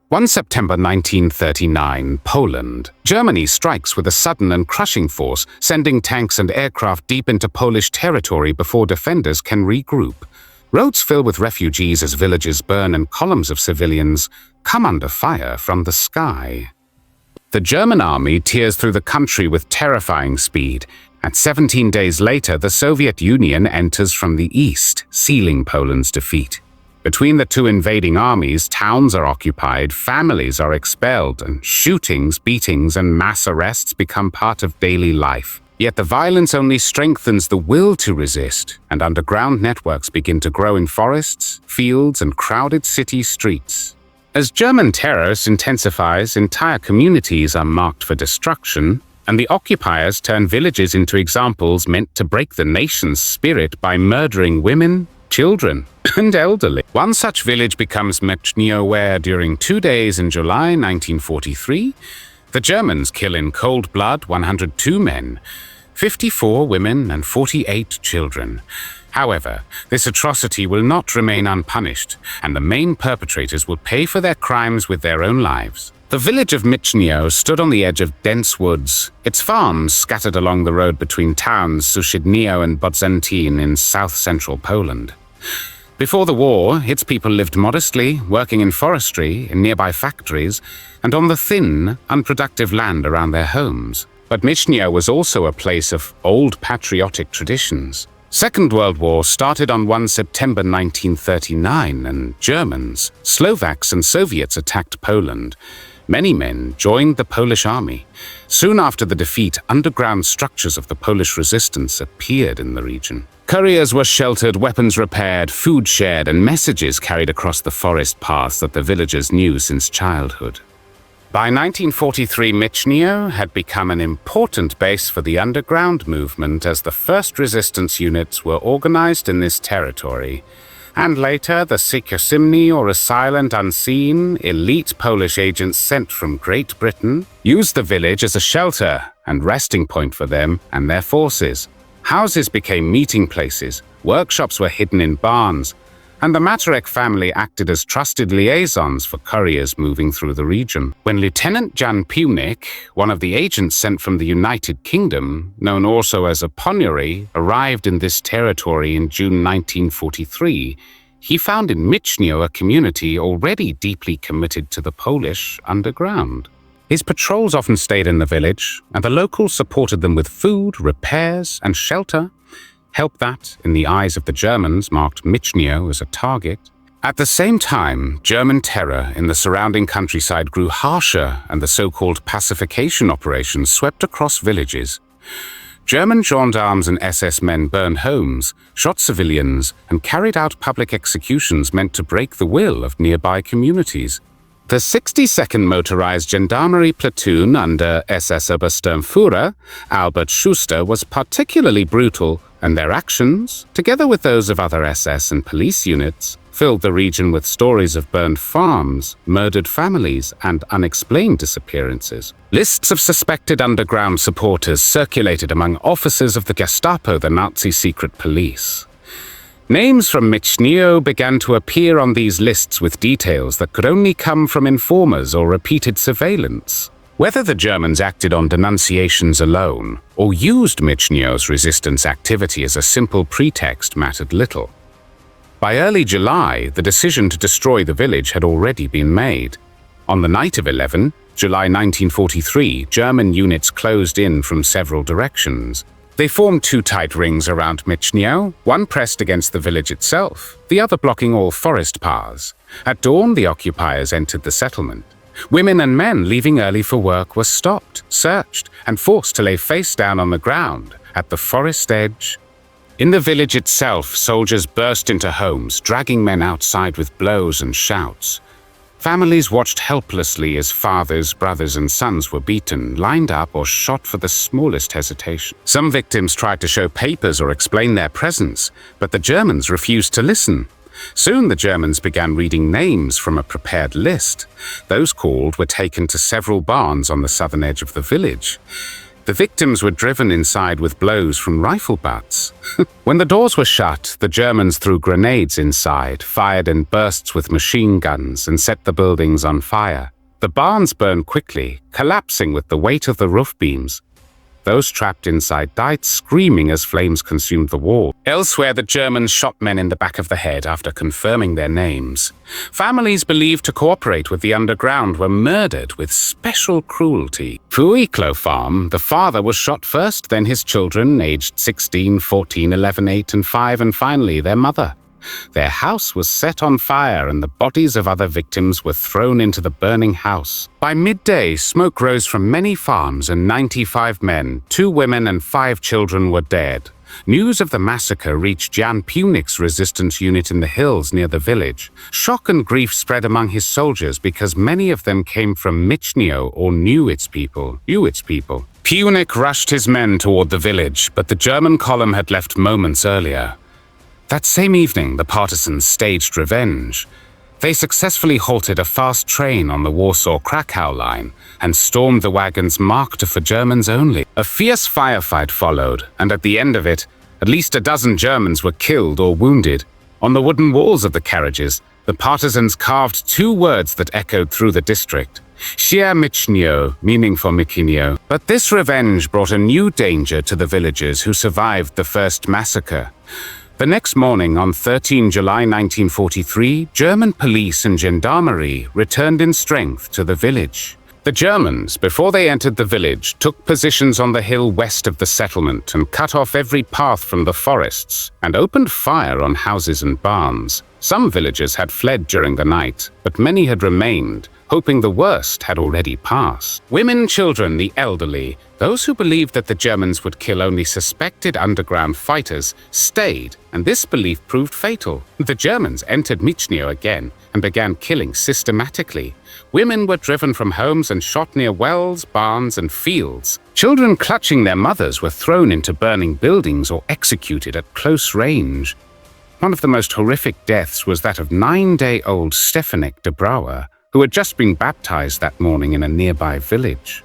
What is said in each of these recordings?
1 September 1939, Poland. Germany strikes with a sudden and crushing force, sending tanks and aircraft deep into Polish territory before defenders can regroup. Roads fill with refugees as villages burn and columns of civilians come under fire from the sky. The German army tears through the country with terrifying speed, and 17 days later the Soviet Union enters from the east, sealing Poland's defeat. Between the two invading armies, towns are occupied, families are expelled, and shootings, beatings, and mass arrests become part of daily life. Yet the violence only strengthens the will to resist, and underground networks begin to grow in forests, fields, and crowded city streets. As German terror intensifies, entire communities are marked for destruction, and the occupiers turn villages into examples meant to break the nation's spirit by murdering women, children, and elderly. One such village becomes Michniów, where during 2 days in July 1943, the Germans kill in cold blood 102 men, 54 women, and 48 children. However, this atrocity will not remain unpunished, and the main perpetrators will pay for their crimes with their own lives. The village of Michniów stood on the edge of dense woods, its farms scattered along the road between towns Cichociemni and Bodzentyn in south-central Poland. Before the war, its people lived modestly, working in forestry, in nearby factories, and on the thin, unproductive land around their homes. But Michniów was also a place of old patriotic traditions. Second World War started on 1 September 1939, and Germans, Slovaks, and Soviets attacked Poland. Many men joined the Polish army. Soon after the defeat, underground structures of the Polish resistance appeared in the region. Couriers were sheltered, weapons repaired, food shared, and messages carried across the forest paths that the villagers knew since childhood. By 1943, Michniów had become an important base for the underground movement as the first resistance units were organized in this territory. And later, the Cichociemni, or a silent, unseen, elite Polish agents sent from Great Britain, used the village as a shelter and resting point for them and their forces. Houses became meeting places, workshops were hidden in barns, and the Matrek family acted as trusted liaisons for couriers moving through the region. When Lieutenant Jan Piwnik, one of the agents sent from the United Kingdom, known also as a Poniary, arrived in this territory in June 1943, he found in Michniów a community already deeply committed to the Polish underground. His patrols often stayed in the village, and the locals supported them with food, repairs, and shelter. Help that, in the eyes of the Germans, marked Michniów as a target. At the same time, German terror in the surrounding countryside grew harsher, and the so-called pacification operations swept across villages. German gendarmes and SS men burned homes, shot civilians, and carried out public executions meant to break the will of nearby communities. The 62nd Motorized Gendarmerie Platoon under SS-Brigadeführer Herbert Schuster was particularly brutal, and their actions, together with those of other SS and police units, filled the region with stories of burned farms, murdered families, and unexplained disappearances. Lists of suspected underground supporters circulated among officers of the Gestapo, the Nazi secret police. Names from Michniów began to appear on these lists with details that could only come from informers or repeated surveillance. Whether the Germans acted on denunciations alone or used Michniów's resistance activity as a simple pretext mattered little. By early July, the decision to destroy the village had already been made. On the night of 11, July 1943, German units closed in from several directions. They formed two tight rings around Michniów, one pressed against the village itself, the other blocking all forest paths. At dawn, the occupiers entered the settlement. Women and men leaving early for work were stopped, searched, and forced to lay face down on the ground at the forest edge. In the village itself, soldiers burst into homes, dragging men outside with blows and shouts. Families watched helplessly as fathers, brothers, and sons were beaten, lined up, or shot for the smallest hesitation. Some victims tried to show papers or explain their presence, but the Germans refused to listen. Soon the Germans began reading names from a prepared list. Those called were taken to several barns on the southern edge of the village. The victims were driven inside with blows from rifle butts. When the doors were shut, the Germans threw grenades inside, fired in bursts with machine guns, and set the buildings on fire. The barns burned quickly, collapsing with the weight of the roof beams. Those trapped inside died screaming as flames consumed the wall. Elsewhere, the Germans shot men in the back of the head after confirming their names. Families believed to cooperate with the underground were murdered with special cruelty. Fuiklo farm, the father was shot first, then his children, aged 16, 14, 11, 8, and 5, and finally their mother. Their house was set on fire and the bodies of other victims were thrown into the burning house. By midday, smoke rose from many farms and 95 men, 2 women and 5 children were dead. News of the massacre reached Jan Punic's resistance unit in the hills near the village. Shock and grief spread among his soldiers because many of them came from Michnio or knew its people. Punic rushed his men toward the village, but the German column had left moments earlier. That same evening, the partisans staged revenge. They successfully halted a fast train on the Warsaw-Krakow line and stormed the wagons marked for Germans only. A fierce firefight followed, and at the end of it, at least a dozen Germans were killed or wounded. On the wooden walls of the carriages, the partisans carved 2 words that echoed through the district. Shia Michnio, meaning for Michniów. But this revenge brought a new danger to the villagers who survived the first massacre. The next morning, on 13 July 1943, German police and gendarmerie returned in strength to the village. The Germans, before they entered the village, took positions on the hill west of the settlement and cut off every path from the forests and opened fire on houses and barns. Some villagers had fled during the night, but many had remained, hoping the worst had already passed. Women, children, the elderly, those who believed that the Germans would kill only suspected underground fighters, stayed, and this belief proved fatal. The Germans entered Michniów again and began killing systematically. Women were driven from homes and shot near wells, barns, and fields. Children clutching their mothers were thrown into burning buildings or executed at close range. One of the most horrific deaths was that of 9-day-old Stefanek de Brouwer, who had just been baptized that morning in a nearby village.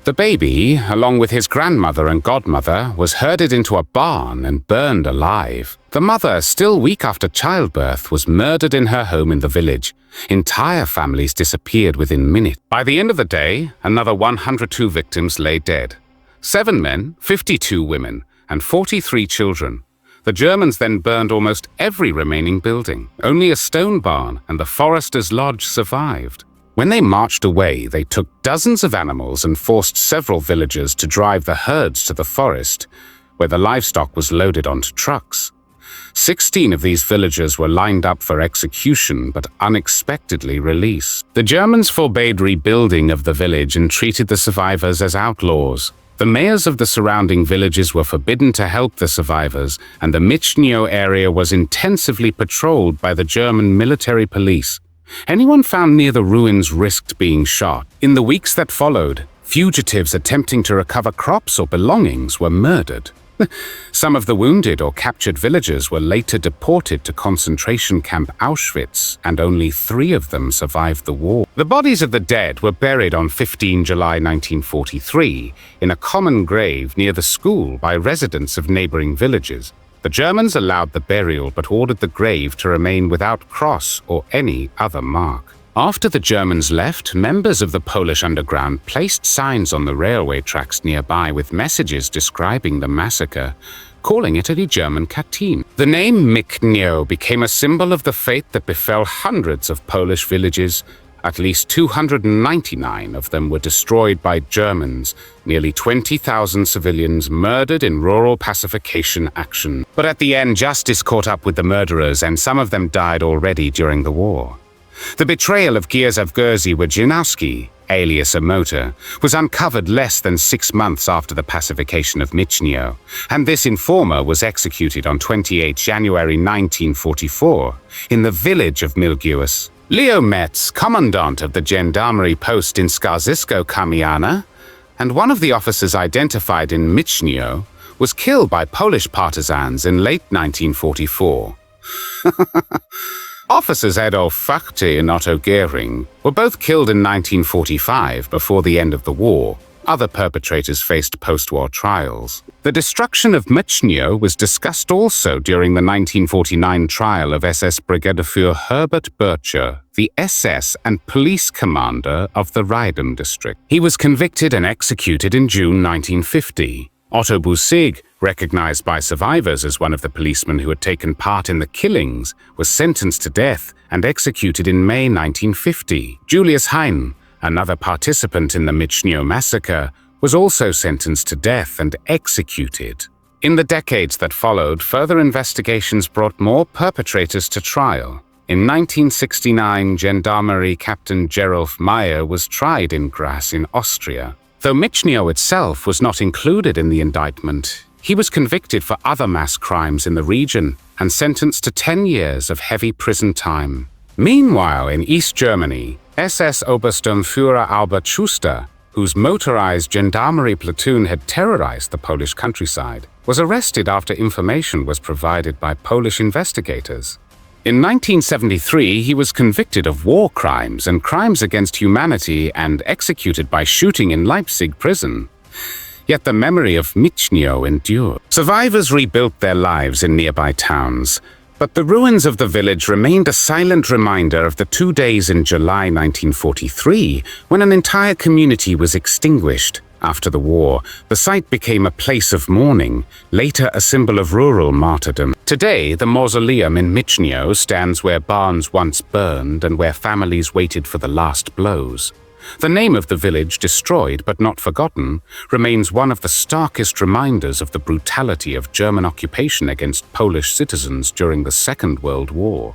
The baby, along with his grandmother and godmother, was herded into a barn and burned alive. The mother, still weak after childbirth, was murdered in her home in the village. Entire families disappeared within minutes. By the end of the day, another 102 victims lay dead. 7 men, 52 women, and 43 children. The Germans then burned almost every remaining building. Only a stone barn and the forester's lodge survived. When they marched away, they took dozens of animals and forced several villagers to drive the herds to the forest, where the livestock was loaded onto trucks. 16 of these villagers were lined up for execution, but unexpectedly released. The Germans forbade rebuilding of the village and treated the survivors as outlaws. The mayors of the surrounding villages were forbidden to help the survivors, and the Michniów area was intensively patrolled by the German military police. Anyone found near the ruins risked being shot. In the weeks that followed, fugitives attempting to recover crops or belongings were murdered. Some of the wounded or captured villagers were later deported to concentration camp Auschwitz, and only 3 of them survived the war. The bodies of the dead were buried on 15 July 1943 in a common grave near the school by residents of neighboring villages. The Germans allowed the burial but ordered the grave to remain without cross or any other mark. After the Germans left, members of the Polish underground placed signs on the railway tracks nearby with messages describing the massacre, calling it a German Katyn. The name Michniów became a symbol of the fate that befell hundreds of Polish villages. At least 299 of them were destroyed by Germans, nearly 20,000 civilians murdered in rural pacification action. But at the end, justice caught up with the murderers, and some of them died already during the war. The betrayal of Gierzew Wojciechowski, alias a motor, was uncovered less than 6 months after the pacification of Michniów, and this informer was executed on 28 January 1944 in the village of Milgius. Leo Metz, commandant of the gendarmerie post in Skarżysko-Kamiana, and one of the officers identified in Michniów, was killed by Polish partisans in late 1944. Officers Adolf Fachte and Otto Gehring were both killed in 1945 before the end of the war. Other perpetrators faced post-war trials. The destruction of Michniów was discussed also during the 1949 trial of SS-Brigadeführer Herbert Böttcher, the SS and police commander of the Remembrance district. He was convicted and executed in June 1950. Otto Büssig, recognized by survivors as one of the policemen who had taken part in the killings, was sentenced to death and executed in May 1950. Julius Hein, another participant in the Michniów Massacre, was also sentenced to death and executed. In the decades that followed, further investigations brought more perpetrators to trial. In 1969, Gendarmerie Captain Gerulf was tried in Graz in Austria. Though Michniów itself was not included in the indictment, he was convicted for other mass crimes in the region and sentenced to 10 years of heavy prison time. Meanwhile, in East Germany, SS-Obersturmführer Albert Schuster, whose motorized gendarmerie platoon had terrorized the Polish countryside, was arrested after information was provided by Polish investigators. In 1973, he was convicted of war crimes and crimes against humanity and executed by shooting in Leipzig prison. Yet the memory of Michniów endured. Survivors rebuilt their lives in nearby towns, but the ruins of the village remained a silent reminder of the 2 days in July 1943 when an entire community was extinguished. After the war, the site became a place of mourning, later a symbol of rural martyrdom. Today, the Mausoleum in Michniów stands where barns once burned and where families waited for the last blows. The name of the village, destroyed but not forgotten, remains one of the starkest reminders of the brutality of German occupation against Polish citizens during the Second World War.